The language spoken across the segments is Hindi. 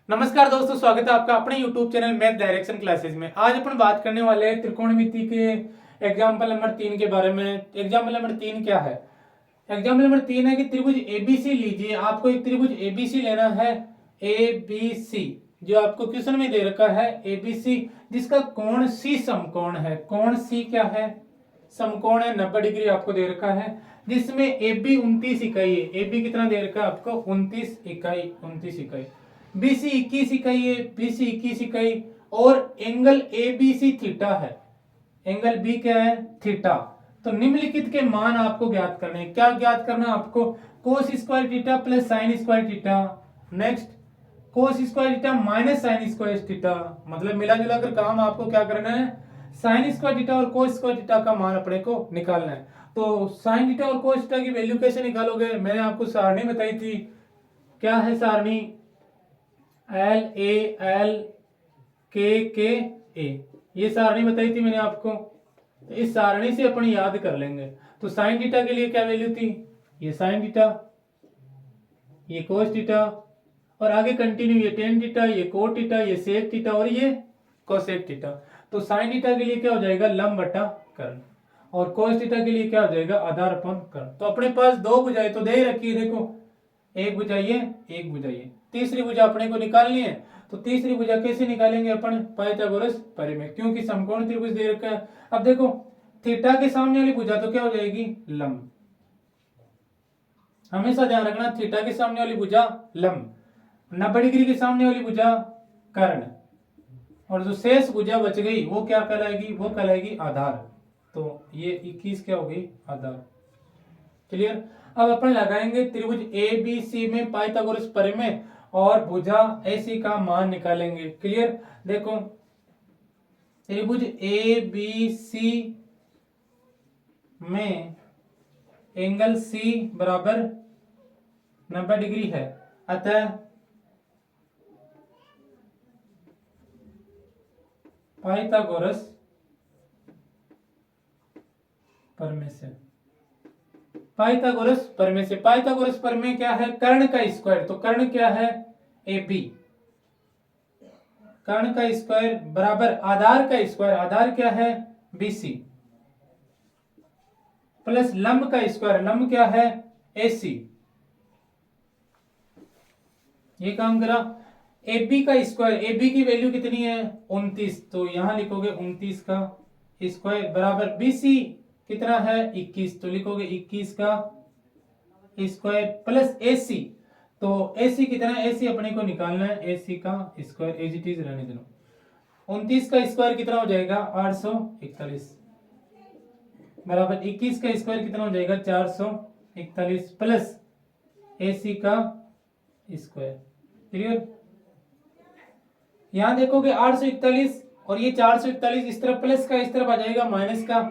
नमस्कार दोस्तों, स्वागत है आपका अपने YouTube channel math direction classes में। आज अपन बात करने वाले हैं त्रिकोणमिति के एग्जाम्पल नंबर 3 के बारे में। एग्जाम्पल नंबर 3 क्या है? एग्जाम्पल नंबर 3 है कि त्रिभुज एबीसी लीजिए। आपको एक त्रिभुज एबीसी लेना है। एबीसी जो आपको क्वेश्चन में दे रखा है, एबीसी जिसका कोण सी समकोण है। कोण सी क्या है? समकोण है, 90 डिग्री आपको दे रखा है, जिसमें ए बी 29 इकाई है। ए बी कितना दे रखा है आपको? 29 इकाई। 29 इकाई। बी सी 21 इकाई है। बी सी 21 इकाई। और angle A B C theta है। एंगल बी क्या है? थीटा। तो निम्नलिखित के मान आपको ज्ञात करने हैं। क्या ज्ञात करना है आपको? Cos square theta plus sine square theta. Next cos square theta minus sine square theta. मतलब मिला जुला कर काम आपको क्या करना है? साइन स्क्वायर थीटा और कोस स्क्वायर थीटा का मान अपने को निकालना है। तो साइन थीटा और कोस थीटा की वैल्यू कैसे निकालोगे? मैंने आपको सारणी बताई थी। क्या है सारणी? एल ए एल के ए, ये सारणी बताई थी मैंने आपको। तो इस सारणी से अपन याद कर लेंगे। तो साइन थीटा के लिए क्या वैल्यू थी? ये साइन थीटा, ये कोस थीटा, और आगे कंटिन्यू ये टेन थीटा, ये कोट थीटा, ये सेक थीटा और ये कोसेक थीटा। तो साइन थीटा के लिए क्या हो जाएगा? लंब बटा कर्ण। और कोस थीटा के लिए क्या हो जाएगा? आधार अपन कर्ण। तो अपने पास दो भुजाएं तो दे ही रखी है, देखो, एक भुजा ये, एक भुजा ये। तीसरी भुजा अपने को निकालनी है। तो तीसरी भुजा कैसे निकालेंगे अपन? पाइथागोरस प्रमेय, क्योंकि समकोण त्रिभुज दे रखा है। अब देखो, थीटा के सामने वाली भुजा तो क्या हो जाएगी? लंब। हमेशा ध्यान रखना, थीटा के सामने वाली भुजा लंब, 90 डिग्री के सामने वाली भुजा कर्ण, और जो शेष भुजा बच गई वो क्या कहलाएगी? वो कहलाएगी आधार। तो ये 21 क्या हो गई? आधार। क्लियर? अब अपन लगाएंगे त्रिभुज ए बी सी में पाइथागोरस प्रमेय और भुजा ऐसी का मान निकालेंगे। क्लियर? देखो, त्रिभुज ए बी सी में एंगल सी बराबर 90 डिग्री है, अतः पाइथागोरस प्रमेय से, पाइथागोरस प्रमेय से, पाइथागोरस प्रमेय क्या है? कर्ण का स्क्वायर। तो कर्ण क्या है? A B. कर्ण का स्क्वायर बराबर आधार का स्क्वायर, आधार क्या है? बी सी, प्लस लंब का स्क्वायर, लंब क्या है? ए सी। ये काम करा। ए बी का स्क्वायर, ए बी की वैल्यू कितनी है? 29। तो यहां लिखोगे 29 का स्क्वायर बराबर बी सी कितना है? 21। तो लिखोगे 21 का स्क्वायर प्लस ए सी। तो ए सी कितना है? ए सी अपने को निकालना है। ए सी का स्क्वायर एज इट इज रहने देना। 29 का स्क्वायर कितना हो जाएगा? 841 बराबर 21 का स्क्वायर कितना हो जाएगा? 441 प्लस ए सी का स्क्वायर। क्लियर? यहां देखोगे 841 और ये 441, इस तरफ प्लस का, इस तरफ आ जाएगा माइनस का।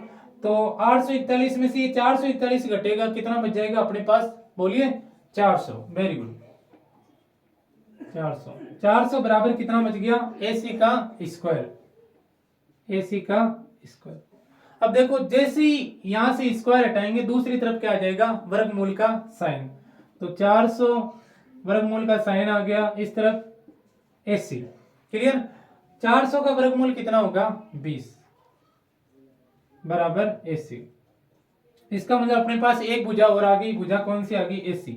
तो 841 में से ये 441 घटेगा, कितना बच जाएगा अपने पास? बोलिए 400। Very good. 400, 400 बराबर कितना बच गया? AC का स्क्वायर। AC का स्क्वायर। अब देखो, जैसे ही यहां से स्क्वायर हटाएंगे दूसरी तरफ क्या आ जाएगा? वर्गमूल का साइन। तो 400 वर्गमूल का साइन आ गया इस तरफ, AC। क्लियर? 400 का वर्गमूल कितना होगा? 20 बराबर AC। इसका मतलब अपने पास एक भुजा और आ गई। भुजा कौन सी आ गई? AC।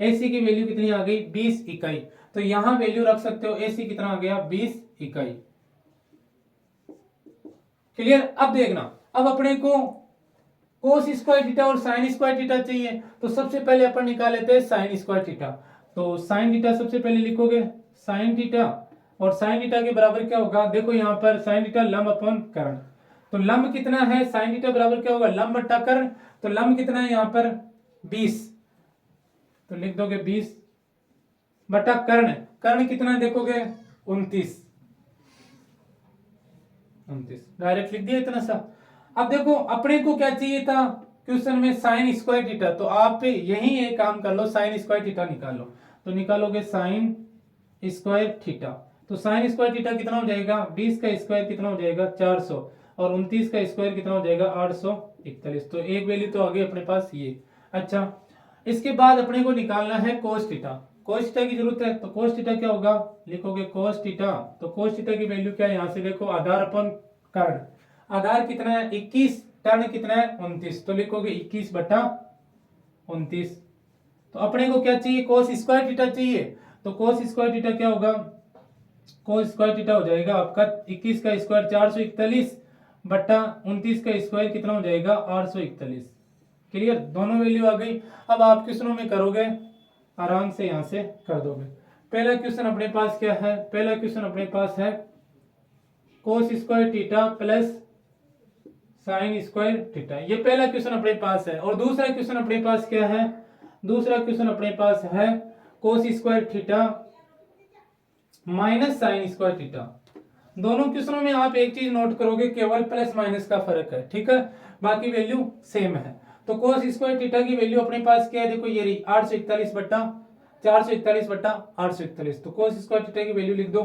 AC की वैल्यू कितनी आ गई? 20 इकाई। तो यहां वैल्यू रख सकते हो। AC कितना आ गया? 20 इकाई। क्लियर? अब देखना, अब अपने को कोस स्क्वायर थीटा और साइन स्क्वायर थीटा चाहिए। तो सबसे पहले अपन निकाल लेते हैं साइन स्क्वायर थीटा। तो साइन थीटा सबसे पहले लिखोगे, साइन थीटा, और साइन थीटा के बराबर क्या होगा? देखो यहां पर साइन थीटा लंब अपन कर्ण। तो लंब कितना है? साइन थीटा बराबर क्या होगा? लंब बट्टा कर्ण। तो लंब कितना है यहां पर? 20। तो लिख दोगे 20 बटा कर्ण। कर्ण कितना है देखोगे? 29। 29 डायरेक्ट लिख दिया इतना सा। अब देखो, अपने को क्या चाहिए था क्वेश्चन में? Sine square theta. तो आप यही एक काम कर लो, साइन स्क्वायर थीटा निकालो। तो निकालोगे साइन स्क्वायर थीटा। तो साइन स्क्वायर थीटा कितना हो जाएगा? 20 का स्क्वायर कितना हो जाएगा? 400, और 29 का स्क्वायर कितना हो जाएगा? 841। तो एक वैल्यू तो आ गई अपने पास ये। अच्छा, इसके बाद अपने को निकालना है कोस थीटा। cos थीटा की जरूरत है, तो cos थीटा क्या होगा, लिखोगे cos थीटा, तो cos थीटा की वैल्यू क्या है, यहां से देखो आधार अपन कर्ण, आधार कितना है 21, कर्ण कितना है 29, तो लिखोगे 21 बटा 29। तो अपने को क्या चाहिए, cos स्क्वायर थीटा चाहिए, तो cos स्क्वायर थीटा क्या होगा, cos स्क्वायर थीटा हो जाएगा आपका 21 का स्क्वायर 441 बटा 29 का स्क्वायर कितना हो जाएगा 841। क्लियर, दोनों वैल्यू आ गई। अब आप क्वेश्चनों में करोगे आराम से यहां से कर दोगे। पहला क्वेश्चन अपने पास क्या है, पहला क्वेश्चन अपने पास है cos square theta plus sine square theta, ये पहला क्वेश्चन अपने पास है। और दूसरा क्वेश्चन अपने पास क्या है, दूसरा क्वेश्चन अपने पास है cos square theta minus sine square theta. दोनों क्वेश्चनों में आप एक चीज नोट करोगे, केवल प्लस माइनस का फर्क है, ठीक है, बाकी वैल्यू सेम है। तो cos स्क्वायर थीटा की वैल्यू अपने पास क्या है, देखो ये रही 841 बटा 441 बटा 841, तो cos स्क्वायर थीटा की वैल्यू लिख दो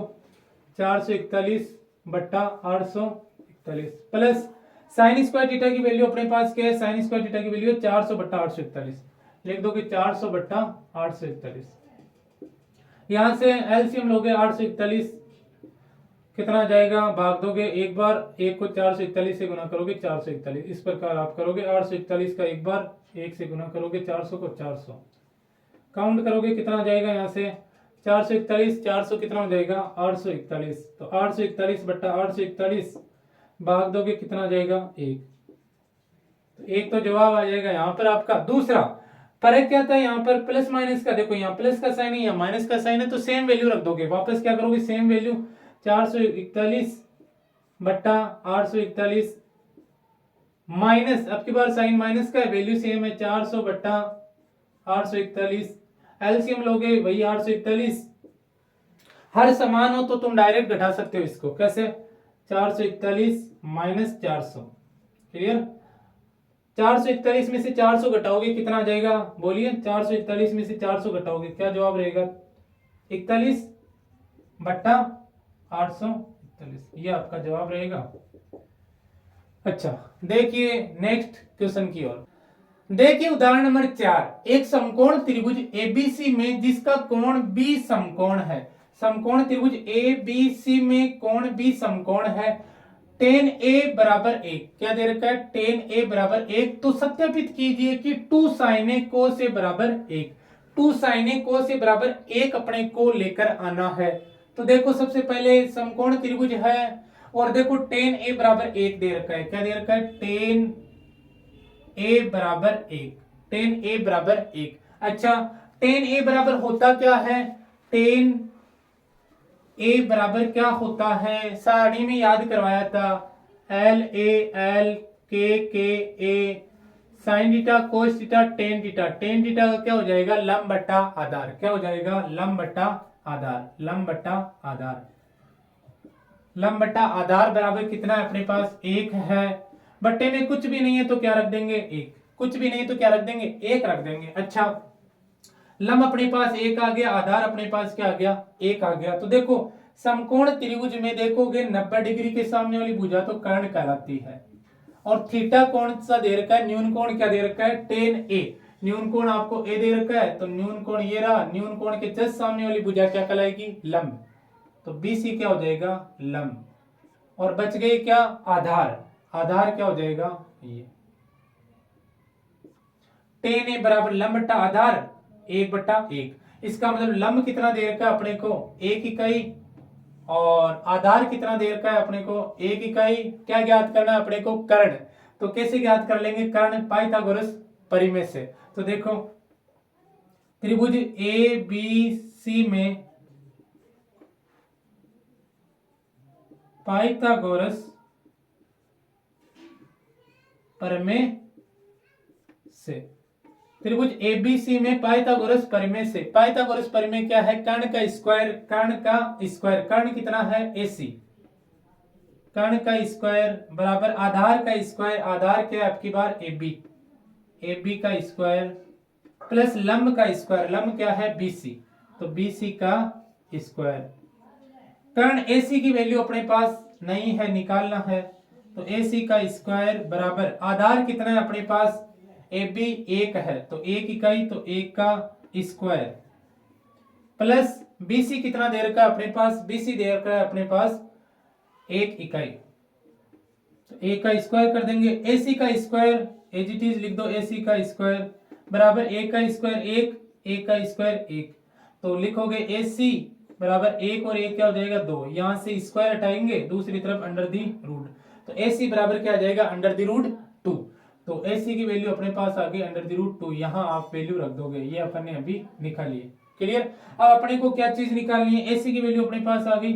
441 बटा 841 प्लस साइन स्क्वायर थीटा की वैल्यू अपने पास क्या है, साइन स्क्वायर थीटा की वैल्यू है 400 बटा 841, लिख दोगे 400 बटा 841। यहां से एलसीएम लोगे 841 कितना आ जाएगा, भाग दोगे एक बार, एक को 441 से गुना करोगे 441, इस प्रकार आप करोगे 841 का एक बार एक से गुना करोगे 400 को 400, काउंट करोगे कितना आ जाएगा, यहाँ से 441 400 कितना हो जाएगा 841, तो 841 बट्टा 841 भाग दोगे कितना आ जाएगा एक, तो एक तो जवाब आ जाएगा यहाँ पर आपका। दूसरा फर्क क्या था, यहाँ पर प्लस माइनस का, देखो यहाँ प्लस का साइन है यहाँ माइनस का साइन है, तो सेम वैल्यू रख दोगे, वापस क्या करोगे सेम वैल्यू 441 बट्टा 841 माइनस, अब की बार साइन माइनस का वैल्यू सेम है 400 बट्टा 841, एलसीएम लोगे वही 841, हर समान हो तो तुम डायरेक्ट घटा सकते हो इसको, कैसे 441 माइनस 400, क्लियर, 441 में से 400 घटाओगे कितना आ जाएगा, बोलिए 441 में से 400 घटाओगे क्या जवाब रहेगा 41 बट्टा 841, ये आपका जवाब रहेगा। अच्छा देखिए नेक्स्ट क्वेश्चन की ओर, देखिए उदाहरण नंबर 4, एक समकोण त्रिभुज एबीसी में जिसका कोण बी समकोण है, समकोण त्रिभुज एबीसी में कोण बी समकोण है, tan a बराबर 1, क्या दे रखा है tan a बराबर 1, तो सत्यापित कीजिए कि 2 sin a cos a बराबर 1, 2 sin a cos a बराबर 1 अपने को लेकर आना है। तो देखो सबसे पहले समकोण त्रिभुज है और देखो tan a बराबर 1 दे रखा है, क्या दे रखा है tan a बराबर 1, tan a बराबर 1। अच्छा tan a बराबर होता क्या है, tan a बराबर क्या होता है, सारणी में याद करवाया था L A L K A sine theta cos theta tan theta, tan theta का क्या हो जाएगा लंब बट्टा आधार, क्या हो जाएगा लंब बट्टा आधार, लंब बट्टा आधार, लंब बट्टा आधार बराबर कितना है अपने पास 1 है, बट्टे में कुछ भी नहीं है तो क्या रख देंगे 1, कुछ भी नहीं है तो क्या रख देंगे 1 रख देंगे। अच्छा लंब अपने पास 1 आ गया, आधार अपने पास क्या आ गया 1 आ गया। तो देखो समकोण त्रिभुज में देखोगे 90 डिग्री के सामने वाली भुजा तो कर्ण कहलाती है, और थीटा कौन सा दे रखा है, न्यून कोण क्या दे रखा है tan a, न्यून कोण आपको a दे रखा है, तो न्यून कोण ये रहा, न्यून कोण के जस्ट सामने वाली भुजा क्या कहलाएगी लंब, तो BC क्या हो जाएगा लंब, और बच गए क्या आधार, आधार क्या हो जाएगा ये tan a बराबर लंब बट्टा आधार 1/1, इसका मतलब लंब कितना दे रखा है अपने को 1 इकाई और आधार कितना दे रखा है अपने को 1 इकाई। क्या ज्ञात करना है अपने को कर्ण, तो कैसे ज्ञात कर लेंगे कर्ण, पाइथागोरस परिमेय से। तो देखो त्रिभुज ABC में पाइथागोरस प्रमेय से, त्रिभुज एबीसी में पाइथागोरस प्रमेय से, पाइथागोरस प्रमेय क्या है कर्ण का स्क्वायर, कर्ण का स्क्वायर, कर्ण कितना है AC, कर्ण का स्क्वायर बराबर आधार का स्क्वायर, आधार क्या है आपकी बार AB, AB का स्क्वायर प्लस लंब का स्क्वायर, लंब क्या है BC, तो BC का स्क्वायर। कर्ण AC की वैल्यू अपने पास नहीं है निकालना है, तो AC का स्क्वायर बराबर आधार कितना है अपने पास AB 1 है, तो 1 इकाई तो 1 का स्क्वायर प्लस BC कितना दे रखा है अपने पास, BC दे रखा है अपने पास 1 इकाई, तो A का स्क्वायर कर देंगे, AC का स्क्वायर एज इट इज लिख दो, AC का स्क्वायर बराबर A का स्क्वायर 1, A का स्क्वायर 1, तो लिखोगे AC बराबर 1 और 1 क्या हो जाएगा 2, यहां से स्क्वायर हटाएंगे दूसरी तरफ अंडर दी रूट, तो AC बराबर क्या आ जाएगा अंडर दी रूट 2, तो AC की वैल्यू अपने पास आ गई अंडर दी रूट 2, यहां आप वैल्यू रख दोगे, ये अपन ने अभी निकाली है। क्लियर। अब अपने को क्या चीज निकालनी है, AC की वैल्यू अपने पास आ गई,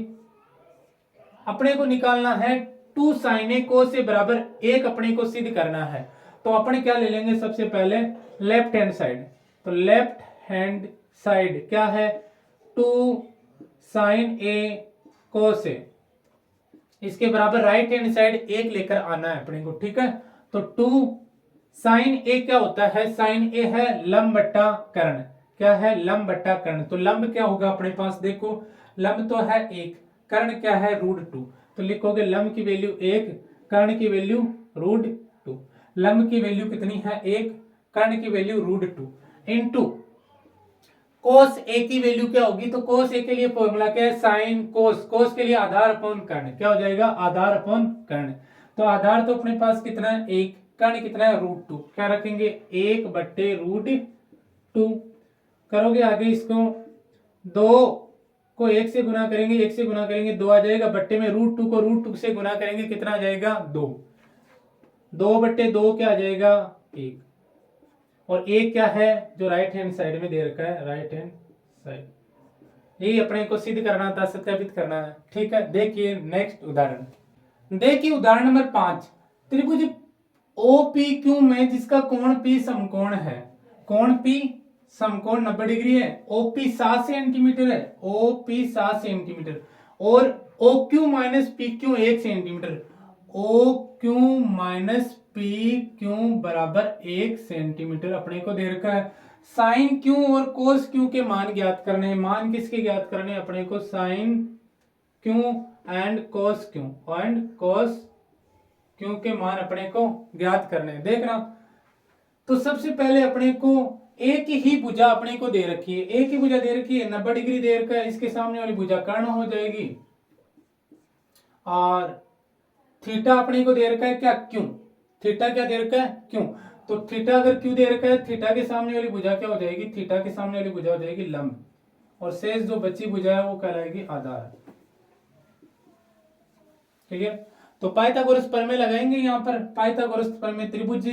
अपने को निकालना है 2 sin A cos A बराबर 1 अपने को सिद्ध करना है, तो अपने क्या ले लेंगे सबसे पहले लेफ्ट हैंड साइड, तो लेफ्ट हैंड साइड क्या है 2 sin A cos A, इसके बराबर राइट हैंड साइड 1 लेकर आना है अपने को, ठीक है। तो 2 sin A क्या होता है, sin A है लंब बट्टा कर्ण, क्या है लंब बट्टा कर्ण, तो लंब क्या होगा अपने पास देखो, लंब तो है 1, कर्ण क्या है √2, तो लिखोगे लंब की वैल्यू 1, कर्ण की वैल्यू √2, लंब की वैल्यू कितनी है 1, कर्ण की वैल्यू √2 इनटू cos A की वैल्यू क्या होगी, तो cos A के लिए फॉर्मूला क्या है sin cos, cos के लिए आधार अपॉन कर्ण, क्या हो जाएगा आधार अपॉन कर्ण, तो आधार तो अपने पास कितना है 1, कर्ण कितना है √2, क्या रखेंगे 1/√2, करोगे आगे इसको 2 को 1 से गुना करेंगे, 1 से गुना करेंगे 2 आ जाएगा, बट्टे में √2 को √2 से गुना करेंगे कितना आ जाएगा 2, 2/2 क्या आ जाएगा 1, और एक क्या है जो राइट हैंड साइड में दे रखा है, राइट हैंड साइड, यही अपने को सिद्ध करना था, सत्यापित करना है, ठीक है। देखिए नेक्स्ट उदाहरण, देखिए उदाहरण नंबर 5, त्रिभुज OPQ में जिसका कोण P समकोण है, कोण P समकोण 90 डिग्री है, OP 7 सेंटीमीटर है, OP 7 सेंटीमीटर, और OQ minus PQ 1 centimetre, OQ minus PQ बराबर 1 सेंटीमीटर अपने को दे रखा है, साइन Q और कोस Q के मान ज्ञात करने हैं, मान किसके ज्ञात करने हैं अपने को, sine Q and cos Q, and cos Q के मान अपने को ज्ञात करने हैं, देखना। तो सबसे पहले अपने को एक ही भुजा अपने को दे रखी है, एक ही भुजा दे रखी है 90 डिग्री दे रखा है, इसके सामने वाली भुजा कर्ण हो जाएगी, और थीटा अपने को दे रखा है क्या क्यू, थीटा क्या दे रखा है क्यू, तो थीटा अगर क्यू दे रखा है, थीटा के सामने वाली भुजा क्या हो जाएगी, थीटा के सामने वाली भुजा हो जाएगी लंब, और शेष जो बची भुजा है वो कहलाएगी आधार, ठीक है। तो पाइथागोरस प्रमेय लगाएंगे यहाँ पर, पाइथागोरस प्रमेय त्रिभुज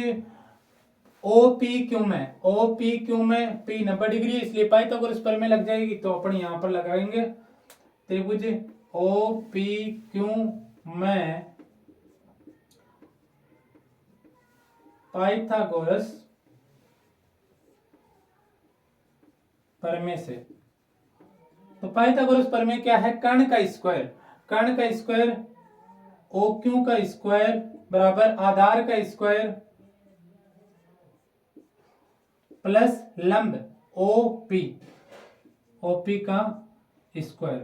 OPQ में, OPQ में P 90 डिग्री है इसलिए पाइथागोरस प्रमेय लग जाएगी, तो अपन यहाँ पर लगाएंगे त्रिभुज OPQ में पाइथागोरस प्रमेय से, तो पाइथागोरस प्रमेय क्या है, कर्ण का स्क्वायर, कर्ण का स्क्वायर OQ का स्क्वायर बराबर आधार का स्क्वायर प्लस लंब OP, OP का स्क्वायर,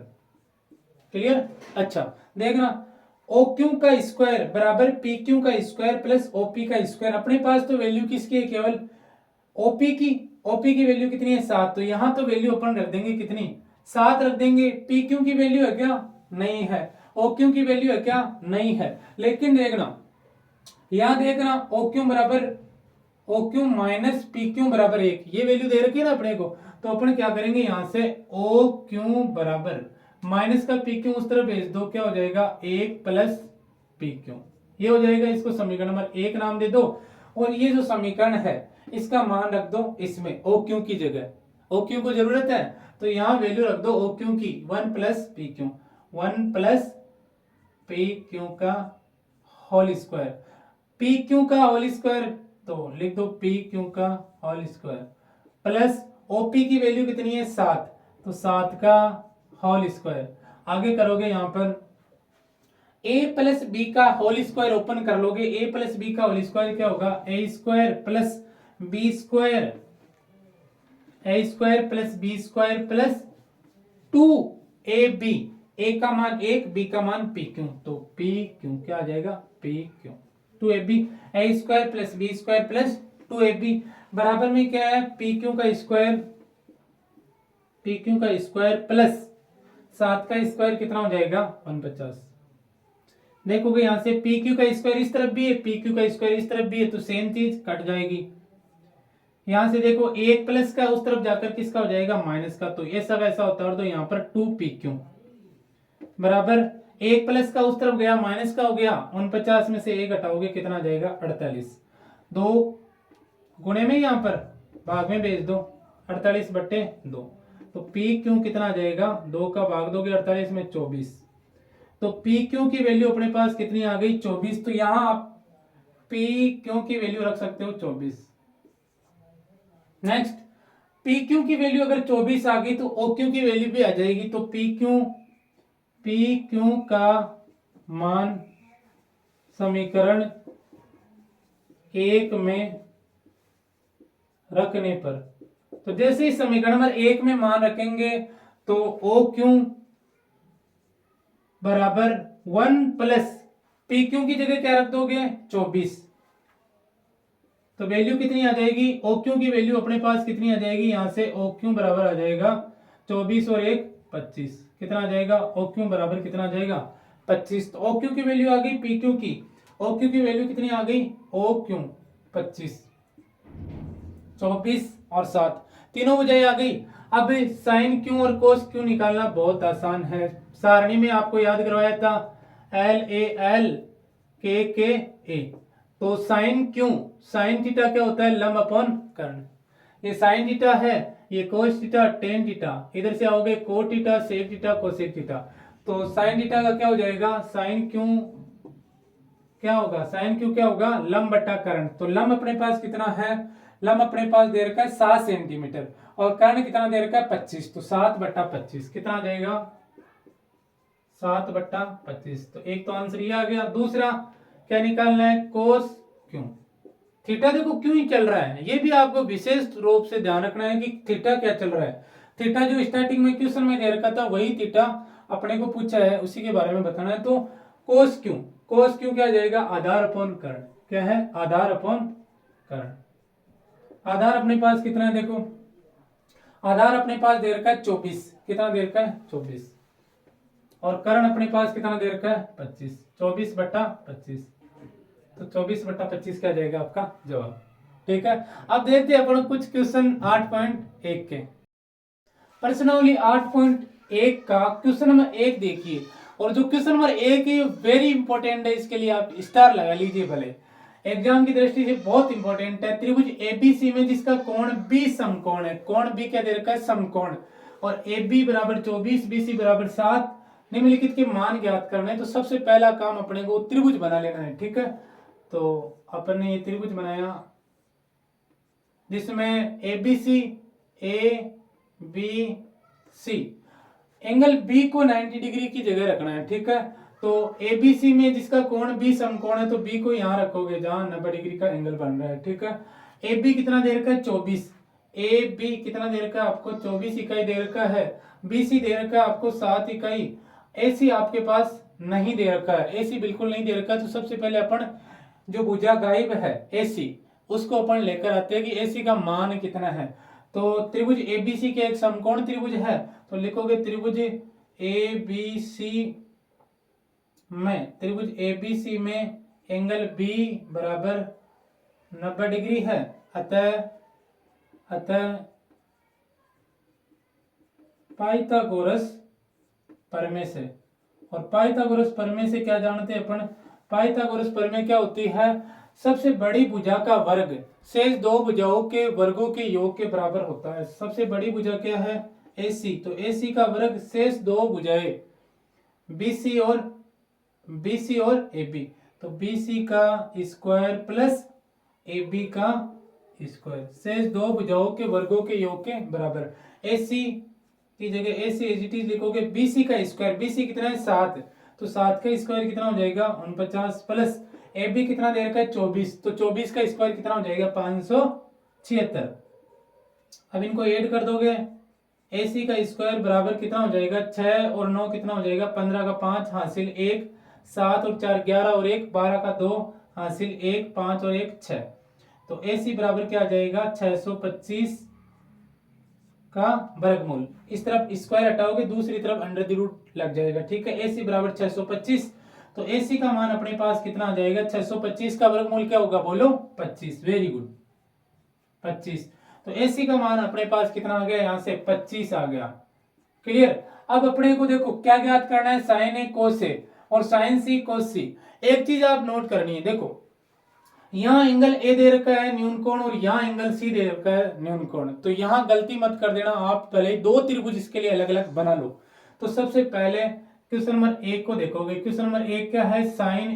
क्लियर। अच्छा देखना OQ का स्क्वायर बराबर PQ का स्क्वायर प्लस OP का स्क्वायर, अपने पास तो वैल्यू किसकी है केवल OP की वैल्यू कितनी है 7, तो यहां तो वैल्यू अपन रख देंगे कितनी 7 रख देंगे, PQ की वैल्यू है क्या नहीं है, OQ की वैल्यू है क्या नहीं है, लेकिन देखना यहां देखना OQ बराबर OQ माइनस PQ बराबर 1, ये वैल्यू दे रखी है ना अपने को, तो अपन क्या करेंगे यहां से OQ बराबर माइनस का PQ उस तरफ भेज दो, क्या हो जाएगा 1 प्लस PQ, ये हो जाएगा, इसको समीकरण नंबर 1 नाम दे दो, और ये जो समीकरण है इसका मान रख दो इसमें OQ की जगह, OQ को जरूरत है तो यहां वैल्यू रख दो OQ की 1 प्लस PQ, 1 प्लस PQ का होल स्क्वायर, PQ का होल स्क्वायर तो लिख दो PQ का होल स्क्वायर प्लस OP की वैल्यू कितनी है 7, तो 7 का होल स्क्वायर, आगे करोगे यहां पर A प्लस बी का होल स्क्वायर ओपन कर लोगे, A प्लस बी का होल स्क्वायर क्या होगा A square plus B square, A square plus B square plus 2AB, A का मान 1, B का मान PQ, तो PQ क्या आ जाएगा PQ 2AB, A square plus B square plus 2AB बराबर में क्या है PQ का स्क्वायर पी क्यू का स्क्वायर प्लस 7 का स्क्वायर कितना हो जाएगा 150। देखोगे यहाँ से पी क्यू का स्क्वायर इस तरफ भी है, पी क्यू का स्क्वायर इस तरफ भी है, तो सेम चीज कट जाएगी। यहां से देखो 1 प्लस का उस तरफ जाकर किसका हो जाएगा माइनस का, तो ये सब ऐसा होता है। और तो यहाँ पर 2 पी क्यू बराबर 1 प्लस का उस तरफ गया माइनस का हो गया, 49 में से 1 हटाओगे कितना आ जाएगा 48। 2 गुणे में यहाँ पर भाग में भेज दो, 48/2। तो पी क्यू कितना आ जाएगा, 2 का भाग दोगे 48 में 24। तो पी क्यू की वैल्यू अपने पास कितनी आ गई 24। तो यहां आप पी क्यू की वैल्यू रख सकते हो 24। नेक्स्ट पी क्यू की वैल्यू अगर 24 आ गई तो ओ क्यू की वैल्यू भी आ जाएगी। तो पी क्यू का मान समीकरण 1 में रखने पर, तो जैसे ही समीकरण नंबर 1 में मान रखेंगे तो ओ क्यू बराबर 1 प्लस पी क्यू की जगह क्या रख दोगे 24। तो वैल्यू कितनी आ जाएगी ओ क्यू की वैल्यू अपने पास कितनी आ जाएगी, यहां से ओ क्यू बराबर आ जाएगा 24 और 1 25। कितना आ जाएगा ओ क्यू बराबर कितना आ जाएगा 25। तो ओ क्यू की वैल्यू आ गई पी क्यू की, ओ क्यू की वैल्यू कितनी आ गई ओ क्यू 25, 24 और 7 तीनों वजह आ गई। अब साइन क्यू और कोस क्यू निकालना बहुत आसान है। सारणी में आपको याद करवाया था LAL KKA। तो साइन क्यू, साइन थीटा क्या होता है लंब अपॉन कर्ण। ये साइन थीटा है, ये कोस थीटा टेन थीटा, इधर से आओगे को theta sec theta cosec theta. तो साइन थीटा का क्या हो जाएगा साइन क्यू क्या होगा, साइन क्यू क्या होगा लंब बटा कर्ण। तो लंब अपने पास कितना है, लंब अपने पास दे रखा है 7 सेंटीमीटर और कर्ण कितना दे रखा है 25। तो 7/25 कितना आ जाएगा 7/25। तो एक तो आंसर ये आ गया। दूसरा क्या निकालना है कोस क्यू। थीटा देखो क्यों ही चल रहा है, ये भी आपको विशेष रूप से ध्यान रखना है कि थीटा क्या चल रहा है। थीटा जो स्टार्टिंग में क्वेश्चन में दे रखा था वही थीटा अपने को पूछा है, उसी के बारे में बताना है। तो कोस क्यू, कोस क्यू क्या जाएगा आधार अपॉन कर्ण। क्या है आधार अपॉन कर्ण। आधार अपने पास कितना है देखो, आधार अपने पास दे रखा है 24। कितना दे रखा है 24 और कर्ण अपने पास कितना दे रखा है 25। 24/25। तो 24/25 क्या जाएगा आपका जवाब। ठीक है, अब देखते हैं अपन कुछ क्वेश्चन 8.1 के। प्रश्नावली 8.1 का क्वेश्चन नंबर 1 देखिए, और जो क्वेश्चन नंबर 1 है वेरी इंपॉर्टेंट है, इसके लिए आप स्टार लगा लीजिए भले, एग्जाम की दृष्टि से बहुत इंपॉर्टेंट है। त्रिभुज एबीसी में जिसका कोण बी समकोण है, कोण बी क्या दे रखा है समकोण, और ए बी बराबर 24 बी सी बराबर 7, निम्नलिखित के मान ज्ञात करना है। तो सबसे पहला काम अपने को त्रिभुज बना लेना है। ठीक है, तो अपन ने ये त्रिभुज बनाया जिसमें ABC A B C, angle B को 90 डिग्री की जगह रखना है। ठीक है, तो एबीसी में जिसका कोण बी समकोण है तो बी को यहां रखोगे जहां 90 डिग्री का एंगल बन रहा है। ठीक है, ए बी कितना दे रखा है 24, ए बी कितना दे रखा है आपको 24 इकाई दे रखा है, बी सी दे रखा है आपको 7 इकाई, ए सी आपके पास नहीं दे रखा है, ए सी बिल्कुल नहीं दे रखा है। तो सबसे पहले अपन जो भुजा गायब है ए सी उसको अपन लेकर आते हैं कि ए सी का मान कितना है। तो त्रिभुज एबीसी के एक समकोण त्रिभुज है, तो लिखोगे त्रिभुज एबीसी में, त्रिभुज एबीसी में एंगल बी बराबर 90 डिग्री है, अतः पाइथागोरस प्रमेय से, और पाइथागोरस प्रमेय से क्या जानते हैं अपन, पाइथागोरस प्रमेय क्या होती है, सबसे बड़ी भुजा का वर्ग शेष दो भुजाओं के वर्गों के योग के बराबर होता है। सबसे बड़ी भुजा क्या है AC, तो AC का वर्ग शेष दो भुजाएं BC और AB, तो BC का स्क्वायर प्लस AB का स्क्वायर शेष दो भुजाओं के वर्गों के योग के बराबर। AC की जगह AC एज इट इज लिखोगे BC का स्क्वायर, BC कितना है 7, तो 7 का स्क्वायर कितना हो जाएगा 49 प्लस AB कितना दे रखा है 24, तो 24 का स्क्वायर कितना हो जाएगा 576। अब इनको ऐड कर दोगे, AC का स्क्वायर बराबर कितना हो जाएगा 6 और 9 कितना हो जाएगा 15 का 5 हासिल 1, 7 और 4 11 और 1 12 का 2 हासिल 1 5 और 1 6। तो AC बराबर क्या आ जाएगा 625 का वर्गमूल। इस तरफ स्क्वायर हटाओगे, दूसरी तरफ अंडर द रूट लग जाएगा। ठीक है, AC बराबर 625। तो AC का मान अपने पास कितना आ जाएगा? 625 का वर्गमूल क्या होगा? बोलो 25। Very good, 25। तो AC का मान अपने पास कितना आ गया? यहाँ से 25 आ गया। क्लियर। अब अपने को देखो क्या ज्ञात करना है? साइन ए कोस ए और साइन सी कोस सी। एक चीज आप नोट करनी है, देखो यहाँ एंगल ए दे रखा है न्यून कोण और यहाँ एंगल सी दे रखा है न्यून कोण। तो यहाँ गलती मत कर देना, आप पहले दो त्रिभुज इसके लिए अलग अलग बना लो। तो सबसे पहले क्वेश्चन नंबर 1 को देखोगे। क्वेश्चन नंबर 1 क्या है? साइन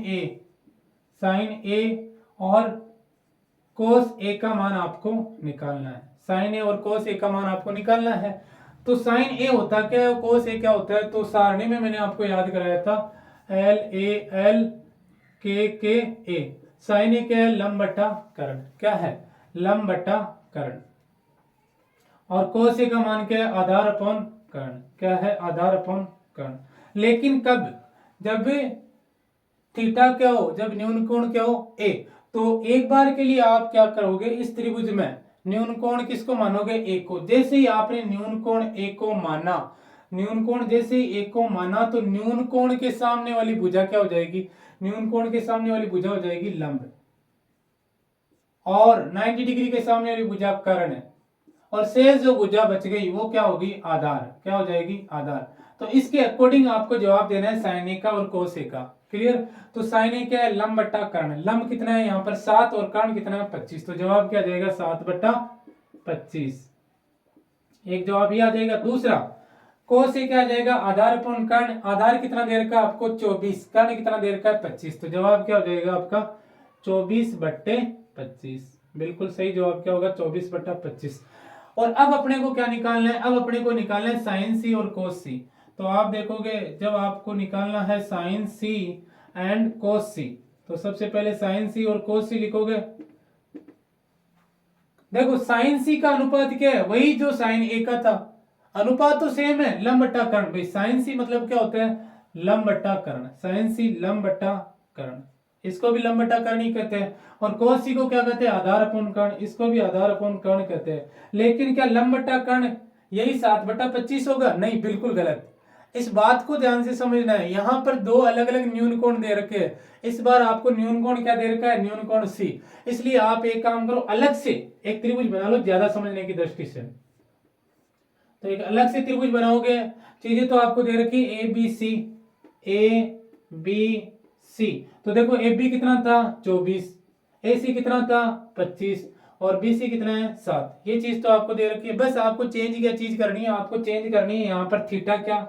ए और कोस ए का मान आपको निकालना है। साइन ए और कोस ए का मान आपको निकालना है। तो साइन ए होता क्या है, कोस ए क्या होता है? तो सारणी में मैंने आपको याद कराया था LAL KKA। साइन ए क्या है? लंब बटा कर्ण। क्या है? लंब बटा कर्ण। और कोस ए का मान क्या है? आधार अपॉन कर्ण। क्या है? आधार अपॉन कर्ण। लेकिन कब? जब थीटा क्या हो? जब न्यून कोण क्या हो? ए। तो एक बार के लिए आप क्या करोगे? इस त्रिभुज में न्यून कोण किसको मानोगे? ए को। जैसे ही आपने न्यून कोण ए को माना, न्यून कोण जैसे ही ए को माना, तो न्यून कोण के सामने वाली भुजा क्या हो जाएगी? न्यून कोण के सामने वाली भुजा हो जाएगी लंब, और 90 डिग्री के सामने वाली भुजा कर्ण है, और शेष जो भुजा बच गई वो क्या होगी? आधार। क्या हो जाएगी? आधार। तो इसके अकॉर्डिंग आपको जवाब देना है साइन ए का और कोस ए का। क्लियर। तो साइन ए क्या है? लंब बट्टा कर्ण। लंब कितना है यहाँ पर? 7 और कर्ण कितना है? 25। तो जवाब क्या जाएगा? 7/25। एक जवाब ये आ जाएगा। दूसरा कोस ए क्या आ जाएगा? आधार अपॉन कर्ण। आधार कितना दे रखा है आपको? 24। कर्ण कितना दे रखा है? 25। तो जवाब क्या हो जाएगा आपका? 24/25। बिल्कुल सही जवाब क्या होगा? 24/25। और अब अपने को क्या निकालना है? अब अपने को निकालना है साइन सी और कोस सी। तो आप देखोगे जब आपको निकालना है साइन सी एंड कोस सी, तो सबसे पहले साइन सी और कोस सी लिखोगे। देखो साइन सी का अनुपात क्या है? वही जो साइन ए का था। अनुपात तो सेम है, लंब बट्टा कर्ण। भाई साइन सी मतलब क्या होता है? लंब बट्टा कर्ण। साइन सी लंब बट्टा कर्ण, इसको भी लंब बट्टा कर्ण ही कहते हैं। और कोस सी को क्या कहते हैं? आधार अपॉन कर्ण। इसको भी आधार अपॉन कर्ण कहते हैं। लेकिन क्या लंब बट्टा कर्ण यही 7/25 होगा? नहीं, बिल्कुल गलत। इस बात को ध्यान से समझना है। यहाँ पर दो अलग अलग न्यून कोण दे रखे हैं। इस बार आपको न्यून कोण क्या दे रखा है? न्यून कोण सी। इसलिए आप एक काम करो, अलग से एक त्रिभुज बना लो ज्यादा समझने की दृष्टि से। तो एक अलग से त्रिभुज बनाओगे। चीजें तो आपको दे रखी ए बी सी। तो देखो ए बी कितना था? 24। ए सी कितना था? 25। और बी सी कितना है? 7। ये चीज तो आपको दे रखी है। बस आपको चेंज क्या चीज करनी है? आपको चेंज करनी है यहाँ पर थीटा क्या,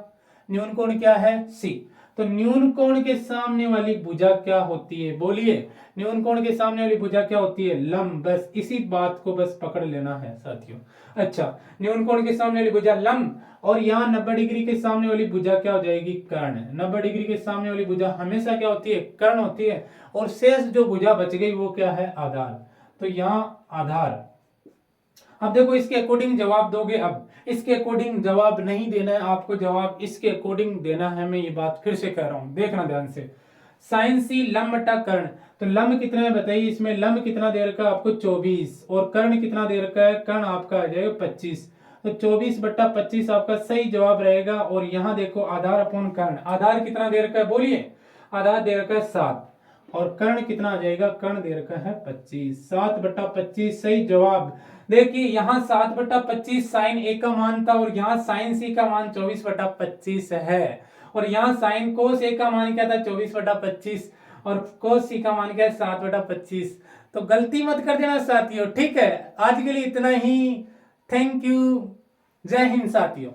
न्यून कोण क्या है? सी। तो न्यून कोण के सामने वाली भुजा क्या होती है? बोलिए, न्यून कोण के सामने वाली भुजा क्या होती है? लंब। बस इसी बात को बस पकड़ लेना है साथियों। अच्छा, न्यून कोण के सामने वाली भुजा लंब, और यहाँ 90 डिग्री के सामने वाली भुजा क्या हो जाएगी? कर्ण। 90 डिग्री के सामने वाली भुजा हमेशा क्या होती है? कर्ण होती है। और शेष जो भुजा बच गई वो क्या है? आधार। तो यहाँ आधार। अब देखो इसके अकॉर्डिंग जवाब दोगे। अब इसके अकॉर्डिंग जवाब नहीं देना है आपको, जवाब इसके अकॉर्डिंग देना है। मैं ये बात फिर से कह रहा हूं, देखना ध्यान से। साइन सी लंब बटा कर्ण। तो लंब कितना है बताइए? इसमें लंब कितना दे रखा है आपको? 24। और कर्ण कितना दे रखा है? कर्ण आपका आ जाएगा 25। तो 24/25 आपका सही जवाब रहेगा। और यहाँ देखो आधार अपॉन कर्ण। आधार कितना दे रखा है? बोलिए। आधार दे रखा है 7। और कर्ण कितना आ जाएगा? कर्ण दे रखा है 25। 7/25 सही जवाब। देखिए यहाँ 7/25 साइन ए का मान था, और यहाँ साइन सी का मान 24/25 है। और यहाँ साइन कोस ए का मान क्या था? 24/25। और कोस सी का मान क्या है? 7/25। तो गलती मत कर देना साथियों। ठीक है, आज के लिए इतना ही। Thank you. जय हिंद साथियों।